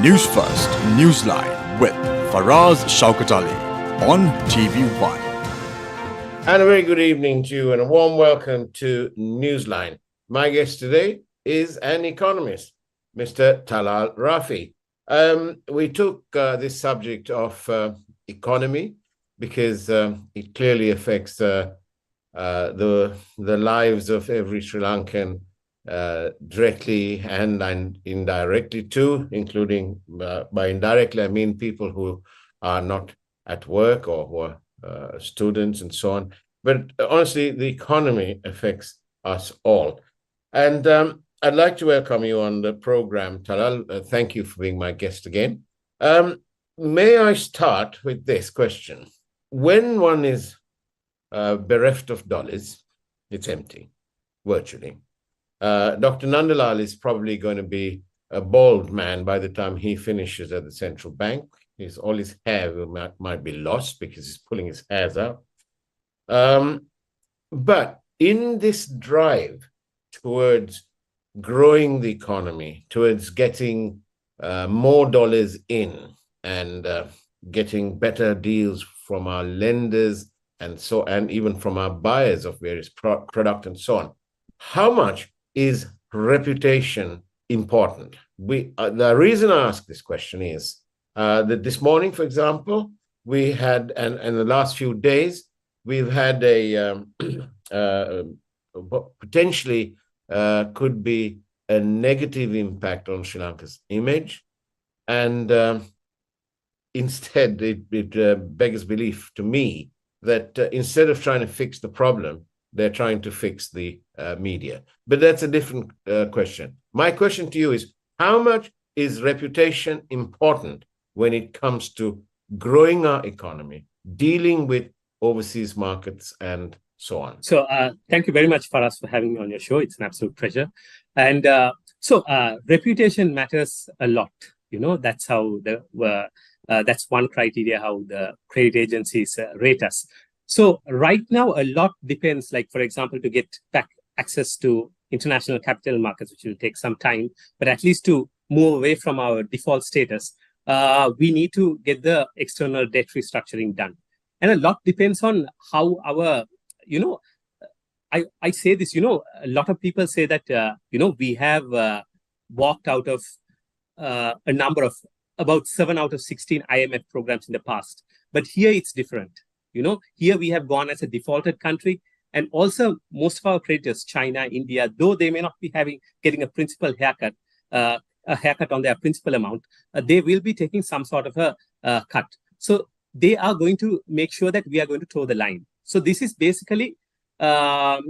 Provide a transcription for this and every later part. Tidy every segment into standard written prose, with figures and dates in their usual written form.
News First, Newsline with Faraz Shaukat Ali on TV1. And a very good evening to you and a warm welcome to Newsline. My guest today is an economist, Mr. Talal Rafi. We took this subject of economy because it clearly affects the lives of every Sri Lankan directly and indirectly too, including by indirectly, I mean people who are not at work or who are students and so on. But honestly, the economy affects us all. And I'd like to welcome you on the program, Talal. Thank you for being my guest again. May I start with this question? When one is bereft of dollars, it's empty, virtually. Dr. Nandalal is probably going to be a bald man by the time he finishes at the central bank. All his hair might be lost because he's pulling his hairs out. But in this drive towards growing the economy, towards getting more dollars in and getting better deals from our lenders and even from our buyers of various product and so on, how much is reputation important? The reason I ask this question is that this morning, for example, we had, and in the last few days, we've had a potentially could be a negative impact on Sri Lanka's image. And instead, it beggars belief to me that instead of trying to fix the problem, they're trying to fix the media. But that's a different question. My question to you is, how much is reputation important when it comes to growing our economy, dealing with overseas markets, and so on? So thank you very much, Faraz, for having me on your show. It's an absolute pleasure. And so reputation matters a lot. You know, that's how that's one criteria how the credit agencies rate us. So right now, a lot depends, like, for example, to get back access to international capital markets, which will take some time, but at least to move away from our default status, we need to get the external debt restructuring done. And a lot depends on how our, I say this, a lot of people say that, we have walked out of a number of about 7 out of 16 IMF programs in the past. But here it's different. Here we have gone as a defaulted country, and also most of our creditors, China, India, though they may not be getting a principal haircut, a haircut on their principal amount, they will be taking some sort of a cut. So they are going to make sure that we are going to toe the line. So this is basically, to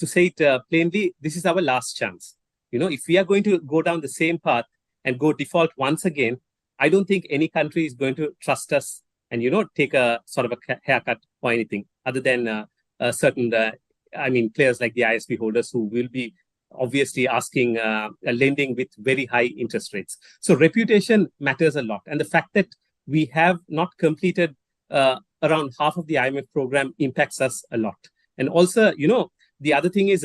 say it plainly, this is our last chance. If we are going to go down the same path and go default once again, I don't think any country is going to trust us and, take a sort of a haircut or anything other than certain, players like the ISB holders who will be obviously asking lending with very high interest rates. So reputation matters a lot. And the fact that we have not completed around half of the IMF program impacts us a lot. And also, the other thing is,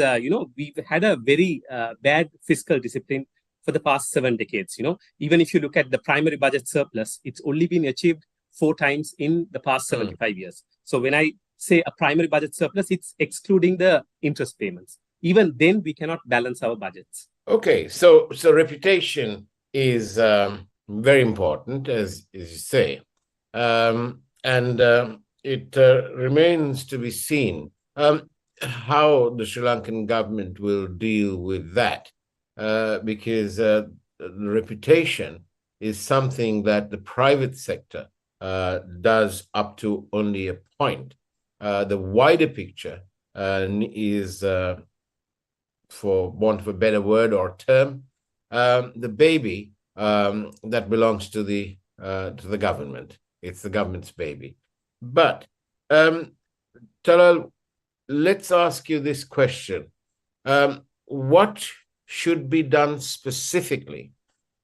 we've had a very bad fiscal discipline for the past 7 decades. Even if you look at the primary budget surplus, it's only been achieved 4 times in the past 75 years. So when I say a primary budget surplus, it's excluding the interest payments. Even then, we cannot balance our budgets. Okay, so reputation is very important, as you say. And it remains to be seen how the Sri Lankan government will deal with that, because the reputation is something that the private sector does up to only a point. The wider picture is, for want of a better word or term, the baby that belongs to the government. It's the government's baby. But Talal, let's ask you this question: what should be done specifically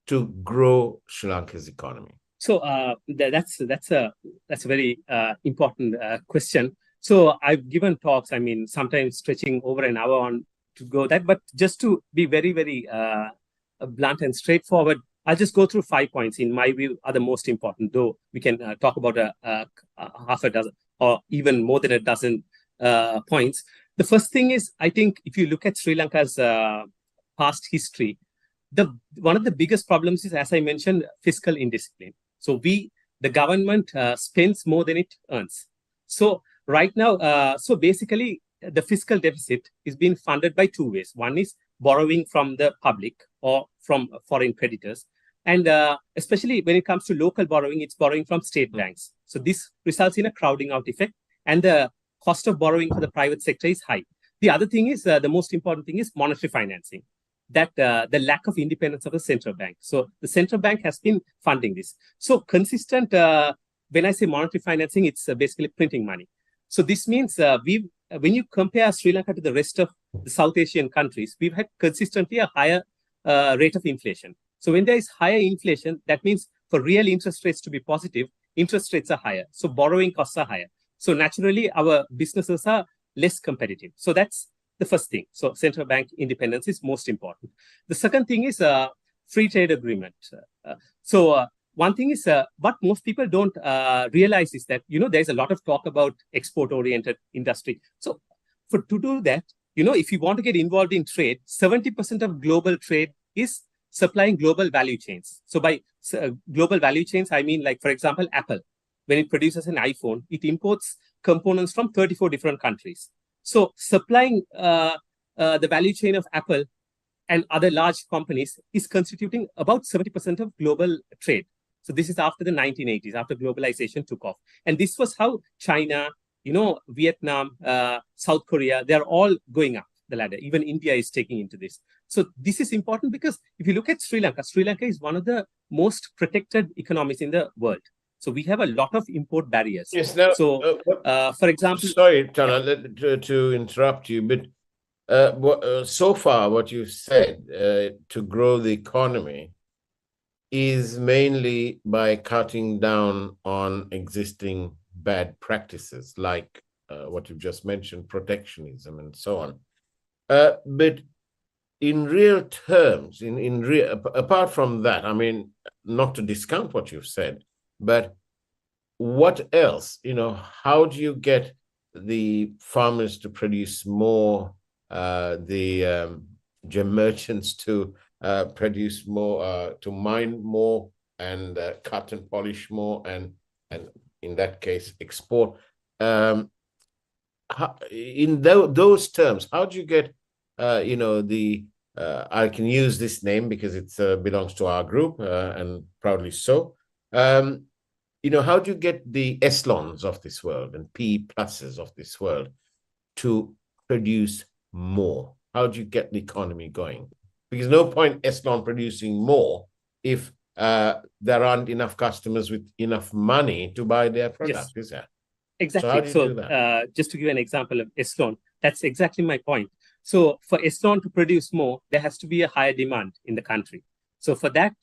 to grow Sri Lanka's economy? So that's a very important question. So I've given talks, sometimes stretching over an hour on to go that, but just to be very, very blunt and straightforward, I'll just go through 5 points in my view are the most important, though we can talk about a half a dozen or even more than a dozen points. The first thing is, I think if you look at Sri Lanka's past history, one of the biggest problems is, as I mentioned, fiscal indiscipline. So the government spends more than it earns. So right now, so basically the fiscal deficit is being funded by two ways. One is borrowing from the public or from foreign creditors. And especially when it comes to local borrowing, it's borrowing from state banks. So this results in a crowding out effect, and the cost of borrowing for the private sector is high. The other thing is, the most important thing is monetary financing, that the lack of independence of the central bank. So the central bank has been funding this. So consistent, when I say monetary financing, it's basically printing money. So this means when you compare Sri Lanka to the rest of the South Asian countries, we've had consistently a higher rate of inflation. So when there is higher inflation, that means for real interest rates to be positive, interest rates are higher. So borrowing costs are higher. So naturally, our businesses are less competitive. So that's the first thing. So central bank independence is most important. The second thing is free trade agreement. One thing is what most people don't realize is that, there's a lot of talk about export-oriented industry. So to do that, if you want to get involved in trade, 70% of global trade is supplying global value chains. So by global value chains, I mean, like, for example, Apple, when it produces an iPhone, it imports components from 34 different countries. So supplying the value chain of Apple and other large companies is constituting about 70% of global trade. So this is after the 1980s, after globalization took off. And this was how China, Vietnam, South Korea, they're all going up the ladder. Even India is taking into this. So this is important because if you look at Sri Lanka is one of the most protected economies in the world. So we have a lot of import barriers. Yes. Now, so, for example, sorry, Talal, to interrupt you, but so far what you've said to grow the economy is mainly by cutting down on existing bad practices, like what you've just mentioned, protectionism and so on. But in real terms, apart from that, I mean, not to discount what you've said, but what else? How do you get the farmers to produce more, the gem merchants to produce more, to mine more, and cut and polish more, and in that case export? In those terms, how do you get I can use this name because it belongs to our group, and proudly so. How do you get the Eslons of this world and P pluses of this world to produce more? How do you get the economy going? Because no point Eslon producing more if there aren't enough customers with enough money to buy their product, is there? Exactly. So just to give an example of Eslon, that's exactly my point. So for Eslon to produce more, there has to be a higher demand in the country. So for that,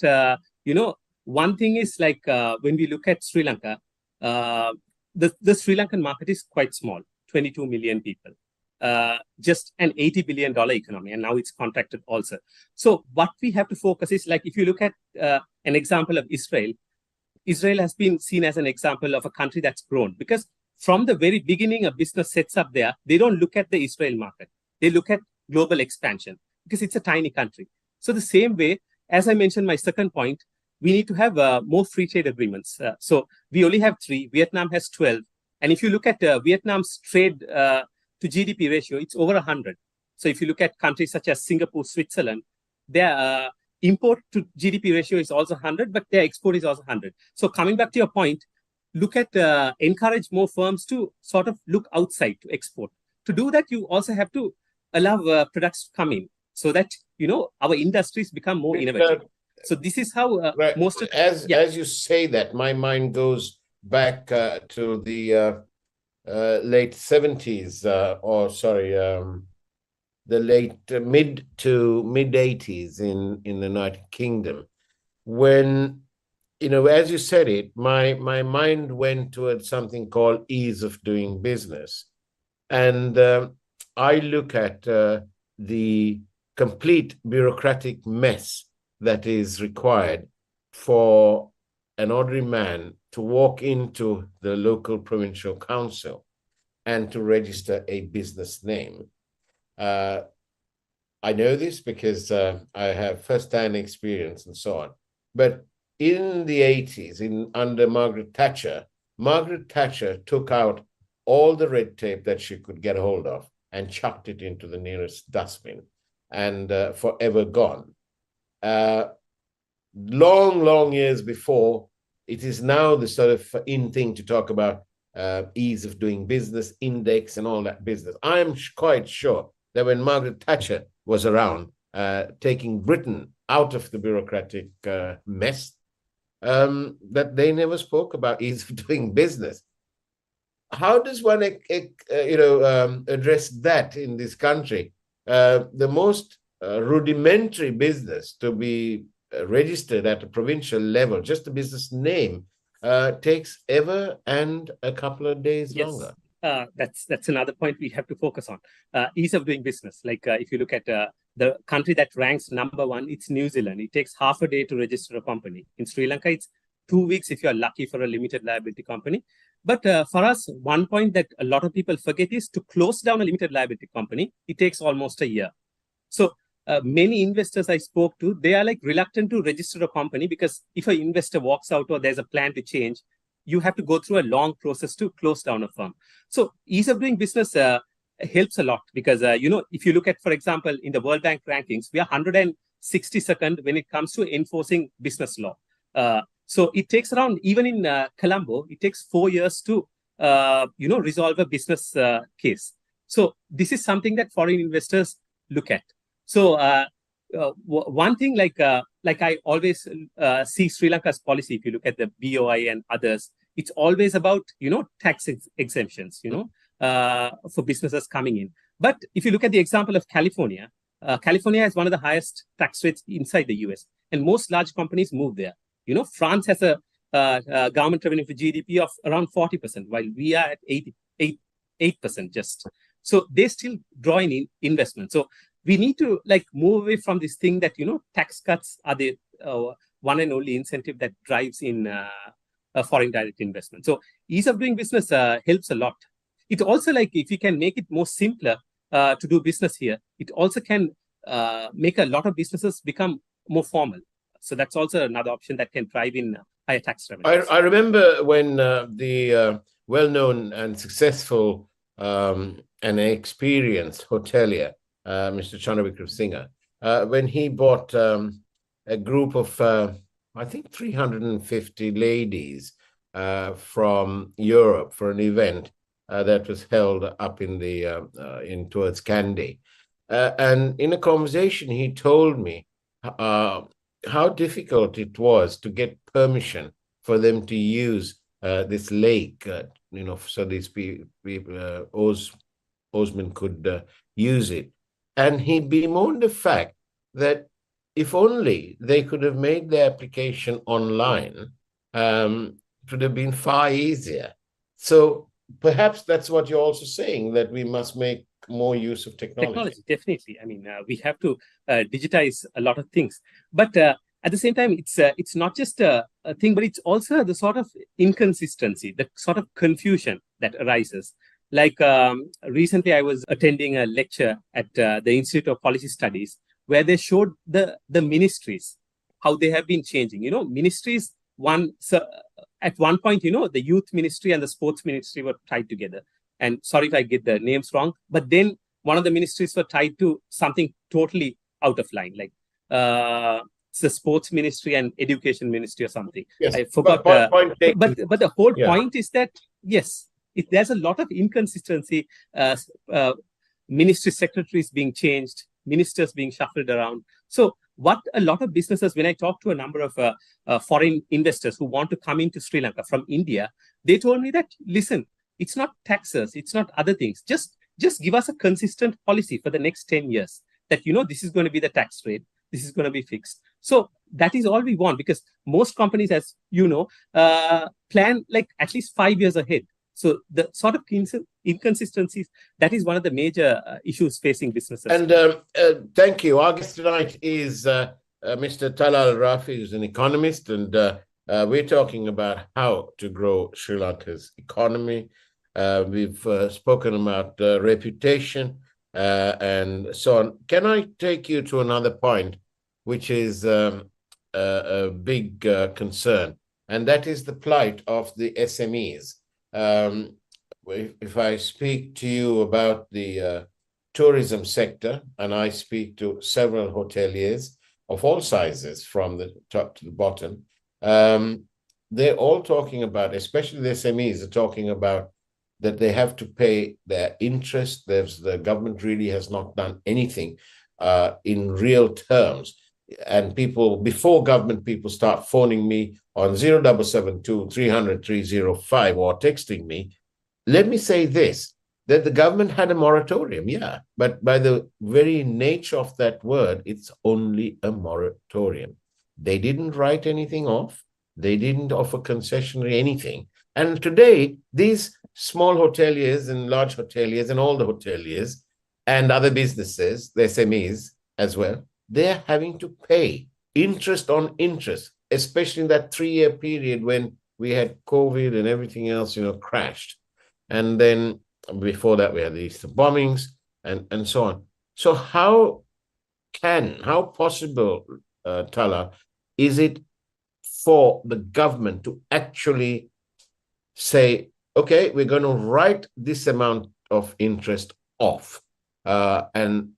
one thing is like when we look at Sri Lanka, the Sri Lankan market is quite small, 22 million people, just an $80 billion economy, and now it's contracted also. So what we have to focus is, like, if you look at an example of Israel, Israel has been seen as an example of a country that's grown, because from the very beginning a business sets up there, they don't look at the Israel market. They look at global expansion because it's a tiny country. So the same way, as I mentioned, my second point, we need to have more free trade agreements. So we only have 3. Vietnam has 12. And if you look at Vietnam's trade to GDP ratio, it's over 100. So if you look at countries such as Singapore, Switzerland, their import to GDP ratio is also 100, but their export is also 100. So coming back to your point, look at encourage more firms to sort of look outside to export. To do that, you also have to allow products to come in so that, our industries become more innovative. So this is how right. most of as you say that, my mind goes back to the late 70s, the late mid to mid 80s in the United Kingdom, when, as you said it, my mind went towards something called ease of doing business. And I look at the complete bureaucratic mess that is required for an ordinary man to walk into the local provincial council and to register a business name. I know this because I have first-hand experience and so on. But in the 80s, under Margaret Thatcher took out all the red tape that she could get hold of and chucked it into the nearest dustbin, and forever gone. Long years before, it is now the sort of in thing to talk about ease of doing business, index, and all that business. I'm quite sure that when Margaret Thatcher was around, taking Britain out of the bureaucratic mess, that they never spoke about ease of doing business. How does one, address that in this country? The most rudimentary business to be registered at a provincial level, just a business name, takes ever and a couple of days longer. That's another point we have to focus on. Ease of doing business. Like if you look at the country that ranks number one, it's New Zealand. It takes half a day to register a company. In Sri Lanka, it's 2 weeks if you're lucky for a limited liability company. But for us, one point that a lot of people forget is to close down a limited liability company, it takes almost a year. So many investors I spoke to, they are like reluctant to register a company because if an investor walks out or there's a plan to change, you have to go through a long process to close down a firm. So ease of doing business helps a lot because, if you look at, for example, in the World Bank rankings, we are 162nd when it comes to enforcing business law. So it takes around, even in Colombo, it takes 4 years to, resolve a business case. So this is something that foreign investors look at. So one thing, like I always see Sri Lanka's policy, if you look at the BOI and others, it's always about, tax exemptions, for businesses coming in. But if you look at the example of California, California has one of the highest tax rates inside the US, and most large companies move there. France has a government revenue for GDP of around 40%, while we are at 8% just. So they still draw in investment. So we need to move away from this thing that, tax cuts are the one and only incentive that drives in foreign direct investment. So ease of doing business helps a lot. It also, if you can make it more simpler to do business here, it also can make a lot of businesses become more formal. So that's also another option that can drive in higher tax revenues. I remember when the well-known and successful and experienced hotelier, Mr. Chandravikram Singha, when he bought a group of, I think, 350 ladies from Europe for an event that was held up in towards Kandy. And in a conversation, he told me how difficult it was to get permission for them to use this lake, so these people, Osman could use it. And he bemoaned the fact that if only they could have made the application online, it would have been far easier. So perhaps that's what you're also saying, that we must make more use of technology. Definitely. I mean, we have to digitize a lot of things. But at the same time, it's not just a thing, but it's also the sort of inconsistency, the sort of confusion that arises. Recently, I was attending a lecture at the Institute of Policy Studies where they showed the ministries, how they have been changing. Ministries, at one point, the youth ministry and the sports ministry were tied together. And sorry if I get the names wrong, but then one of the ministries were tied to something totally out of line, it's the sports ministry and education ministry or something. Yes, I forgot. But the whole point is that, yes, there's a lot of inconsistency, ministry secretaries being changed, ministers being shuffled around. So what a lot of businesses, when I talk to a number of foreign investors who want to come into Sri Lanka from India, they told me that, listen, it's not taxes, it's not other things. Just give us a consistent policy for the next 10 years that, this is going to be the tax rate, this is going to be fixed. So that is all we want, because most companies, as plan at least 5 years ahead. So the sort of inconsistencies, that is one of the major issues facing businesses. And thank you. Our guest tonight is Mr. Talal Rafi is an economist, and we're talking about how to grow Sri Lanka's economy. We've spoken about reputation and so on. Can I take you to another point, which is a big concern, and that is the plight of the SMEs. If I speak to you about the tourism sector, and I speak to several hoteliers of all sizes from the top to the bottom, they're all talking about, especially the SMEs, are talking about that they have to pay their interest. The government really has not done anything in real terms. And people, before government people start phoning me on 0772 300 305 or texting me, let me say this, that the government had a moratorium, yeah, but by the very nature of that word, it's only a moratorium. They didn't write anything off. They didn't offer concessionary anything. And today, these small hoteliers and large hoteliers and all the hoteliers and other businesses, the SMEs as well, they're having to pay interest on interest, especially in that 3-year period when we had COVID and everything else, crashed. And then before that, we had the Easter bombings and so on. So how possible, Tala, is it for the government to actually say, okay, we're going to write this amount of interest off and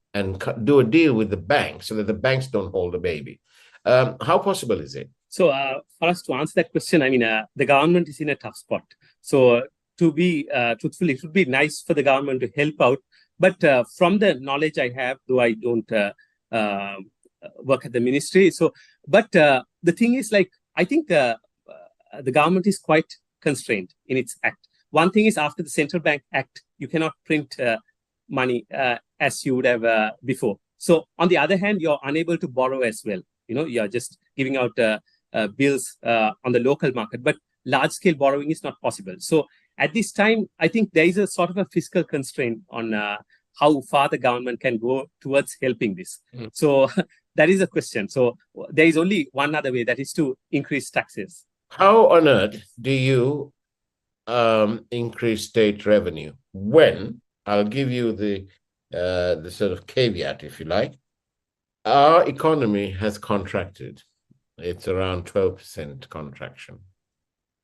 do a deal with the bank so that the banks don't hold the baby? How possible is it? So for us to answer that question, I mean, the government is in a tough spot. So to be truthful, it would be nice for the government to help out. But from the knowledge I have, though I don't work at the ministry, but the thing is, like, I think the government is quite constrained in its act. One thing is, after the Central Bank Act, you cannot print money as you would have before. So on the other hand, you're unable to borrow as well. You're just giving out bills on the local market, but large-scale borrowing is not possible. So at this time, I think there is a sort of a fiscal constraint on how far the government can go towards helping this. So that is a question. So there is only one other way, that is to increase taxes. How on earth do you increase state revenue when, I'll give you the sort of caveat, if you like, our economy has contracted. It's around 12% contraction.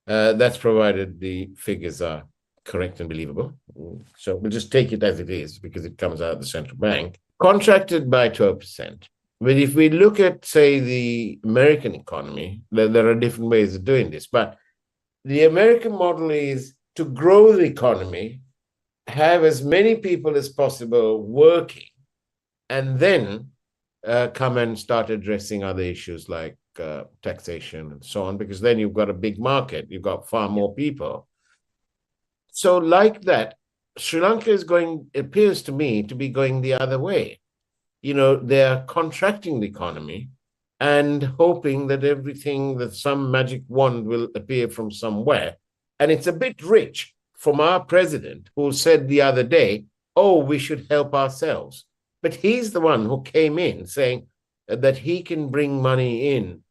That's provided the figures are correct and believable. So we'll just take it as it is because it comes out of the central bank. Contracted by 12%. But if we look at, say, the American economy, there are different ways of doing this. But the American model is to grow the economy, have as many people as possible working, and then come and start addressing other issues like taxation and so on, because then you've got a big market, you've got far more people. So like that, Sri Lanka is going, it appears to me, to be going the other way. They're contracting the economy and hoping that some magic wand will appear from somewhere. And it's a bit rich from our president, who said the other day, oh, we should help ourselves. But he's the one who came in saying that he can bring money in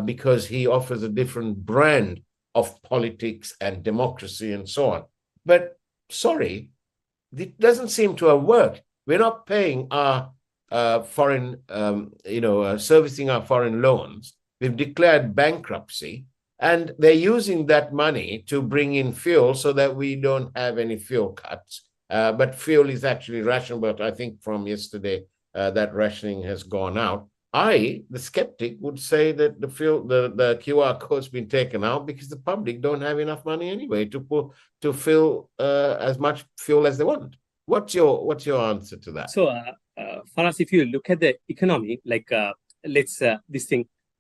because he offers a different brand of politics and democracy and so on. But sorry, it doesn't seem to have worked. We're not paying our foreign, servicing our foreign loans. We've declared bankruptcy, and they're using that money to bring in fuel so that we don't have any fuel cuts. But fuel is actually rationed, but I think from yesterday that rationing has gone out. I, the skeptic, would say that the QR code's been taken out because the public don't have enough money anyway to fill as much fuel as they want. What's your answer to that? So, for us, if you look at the economy, like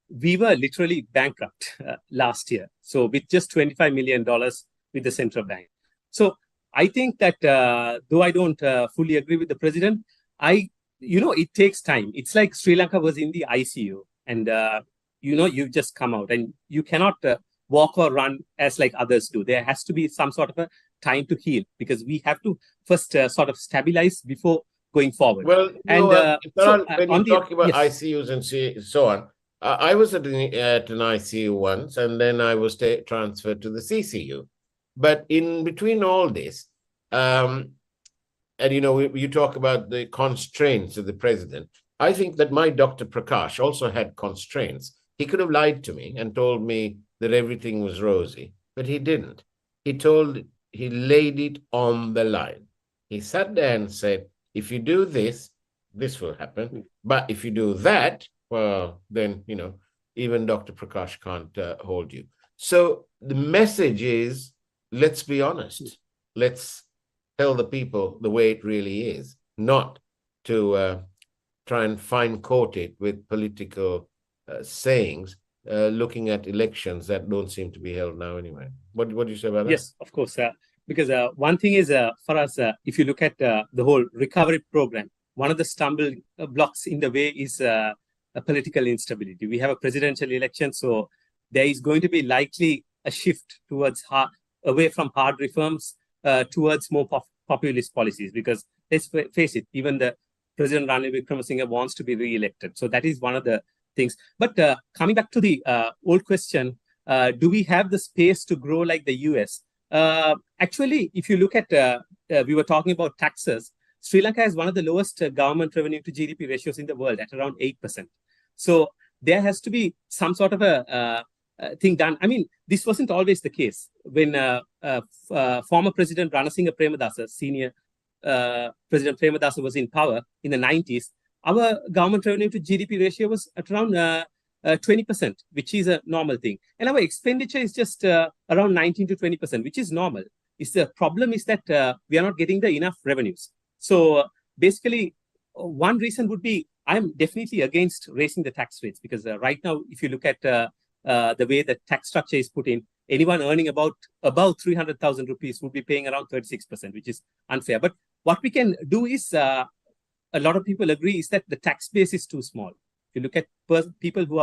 we were literally bankrupt last year. So with just $25 million with the central bank. So I think that though I don't fully agree with the president, it takes time. It's like Sri Lanka was in the ICU and, you've just come out and you cannot walk or run as like others do. There has to be some sort of a time to heal because we have to first sort of stabilize before going forward. Well, you And know, when on you talk about yes. ICUs and so on, I was at an ICU once, and then I was transferred to the CCU. But in between all this, and you know, you talk about the constraints of the president. I think that my Dr. Prakash also had constraints. He could have lied to me and told me that everything was rosy, but he didn't. He laid it on the line. He sat there and said, if you do this, this will happen. But if you do that, well, then, you know, even Dr. Prakash can't hold you. So the message is, let's be honest. Let's tell the people the way it really is, not to try and fine coat it with political sayings, looking at elections that don't seem to be held now anyway. What do you say about that? Yes, of course. Because one thing is, for us, if you look at the whole recovery program, one of the stumbling blocks in the way is a political instability. We have a presidential election, so there is going to be likely a shift towards away from hard reforms towards more populist policies. Because let's face it, even the President Ranil Wickremesinghe wants to be re-elected. So that is one of the things. But coming back to the old question, do we have the space to grow like the US? Actually, if you look at, we were talking about taxes, Sri Lanka has one of the lowest government revenue to GDP ratios in the world at around 8%. So there has to be some sort of a thing done. I mean, this wasn't always the case. When former President Ranasinghe Premadasa, senior President Premadasa was in power in the 90s, our government revenue to GDP ratio was at around 20%, which is a normal thing. And our expenditure is just around 19 to 20%, which is normal. The problem is that we are not getting the enough revenues. So basically, one reason would be, I'm definitely against raising the tax rates, because right now, if you look at the way the tax structure is put in, anyone earning about 300,000 rupees would be paying around 36%, which is unfair. But what we can do is, a lot of people agree, is that the tax base is too small. If you look at people who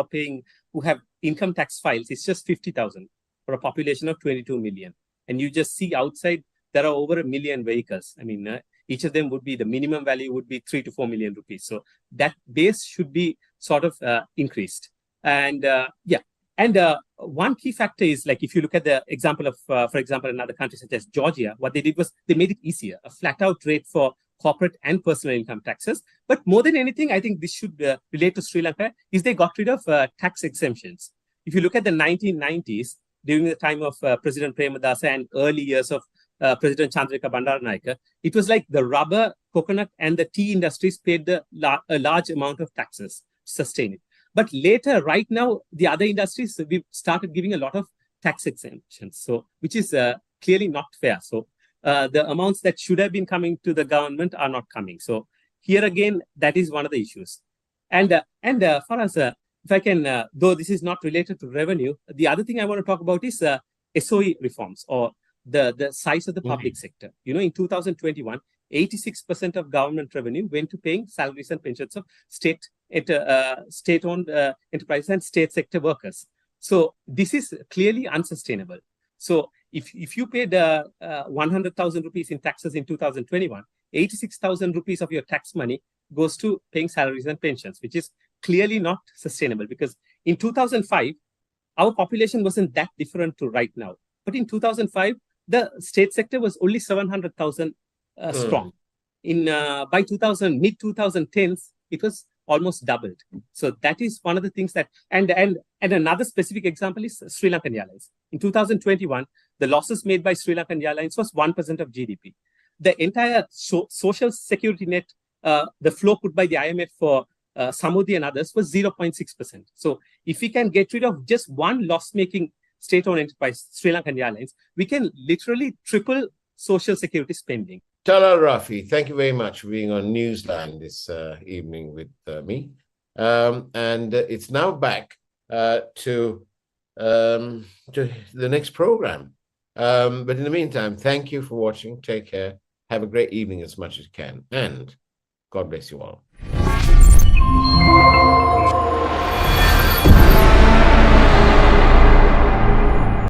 have income tax files, it's just 50,000 for a population of 22 million. And you just see outside, there are over 1 million vehicles. I mean, each of them would be, the minimum value would be 3 to 4 million rupees. So that base should be sort of increased. And one key factor is, like, if you look at the example of, for example, another country such as Georgia, what they did was they made it easier, a flat out rate for corporate and personal income taxes. But more than anything, I think this should relate to Sri Lanka, is they got rid of tax exemptions. If you look at the 1990s, during the time of President Premadasa and early years of President Chandrika Bandaranaike, it was like the rubber, coconut, and the tea industries paid a large amount of taxes to sustain it. But later, right now, the other industries, we've started giving a lot of tax exemptions, so which is clearly not fair. So the amounts that should have been coming to the government are not coming. So here again, that is one of the issues. And for us, if I can, though this is not related to revenue, the other thing I want to talk about is SOE reforms, or the size of the public sector. You know, in 2021, 86% of government revenue went to paying salaries and pensions of state-owned enterprises and state sector workers. So this is clearly unsustainable. So if you paid 100,000 rupees in taxes in 2021, 86,000 rupees of your tax money goes to paying salaries and pensions, which is clearly not sustainable, because in 2005, our population wasn't that different to right now. But in 2005, the state sector was only 700,000 strong. By mid-2010s, it was almost doubled. So that is one of the things that, and another specific example is Sri Lankan Airlines. In 2021, the losses made by Sri Lankan Airlines was 1% of GDP. The entire social security net, the flow put by the IMF for Samudi and others was 0.6%. So if we can get rid of just one loss-making state-owned enterprise, Sri Lankan Airlines, we can literally triple social security spending. Talal Rafi, thank you very much for being on Newsline this evening with me. And it's now back to the next program. But in the meantime, thank you for watching. Take care. Have a great evening as much as you can. And God bless you all.